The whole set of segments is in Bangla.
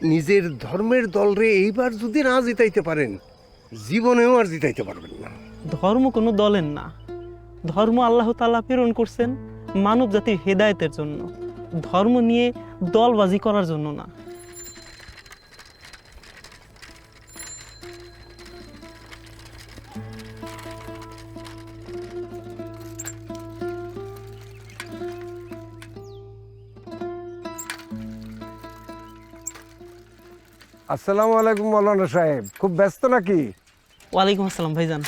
নিজের ধর্মের দলরে এইবার যদি না জিতাইতে পারেন, জীবনেও আর জিতাইতে পারবেন না। ধর্ম কোনো দলের না, ধর্ম আল্লাহ তাআলা প্রেরণ করছেন মানব জাতির হেদায়েতের জন্য, ধর্ম নিয়ে দলবাজি করার জন্য না। আসসালামু আলাইকুম মৌলানা সাহেব, খুব ব্যস্ত নাকি? ওয়ালাইকুম আসসালাম ভাইজান।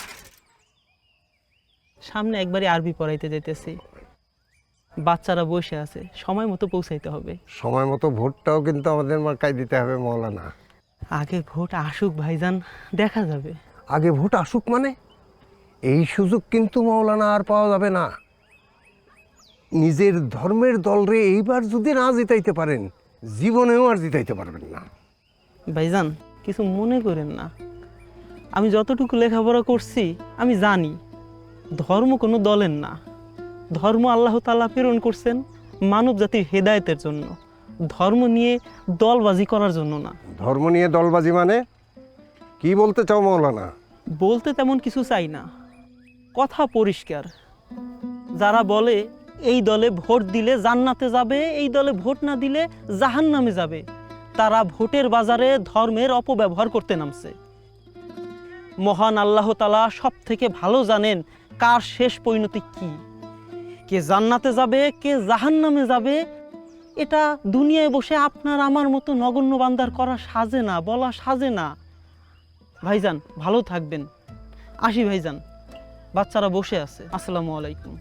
সামনে একবারই আরবি পড়াইতে যাইতেছি, বাচ্চারা বসে আছে, সময় মতো পৌঁছাইতে হবে। সময় মতো ভোটটাও কিন্তু আমাদের মার্কায় দিতে হবে মৌলানা। আগে ভোট আসুক ভাইজান, দেখা যাবে। আগে ভোট আসুক মানে? এই সুযোগ কিন্তু মৌলানা আর পাওয়া যাবে না। নিজের ধর্মের দলরে এইবার যদি না জিতাইতে পারেন, জীবনেও আর জিতাইতে পারবেন না। ভাইজান কিছু মনে করেন না, আমি যতটুকু লেখাপড়া করছি আমি জানি ধর্ম কোনো দলের না, ধর্ম আল্লাহ তাআলা প্রেরণ করছেন মানব জাতির হেদায়েতের জন্য, ধর্ম নিয়ে দলবাজি করার জন্য না। ধর্ম নিয়ে দলবাজি মানে কি বলতে চাও মৌলানা? বলতে তেমন কিছু চাই না, কথা পরিষ্কার। যারা বলে এই দলে ভোট দিলে জান্নাতে যাবে, এই দলে ভোট না দিলে জাহান্নামে যাবে, তারা ভোটের বাজারে ধর্মের অপব্যবহার করতে নামছে। মহান আল্লাহ তাআলা সব থেকে ভালো জানেন কার শেষ পরিণতি কি, কে জান্নাতে যাবে কে জাহান্নামে যাবে। এটা দুনিয়ায় বসে আপনার আমার মতো নগণ্য বান্দার করা সাজে না, বলা সাজে না। ভাইজান ভালো থাকবেন, আসি ভাইজান, বাচ্চারা বসে আছে। আসসালামু আলাইকুম।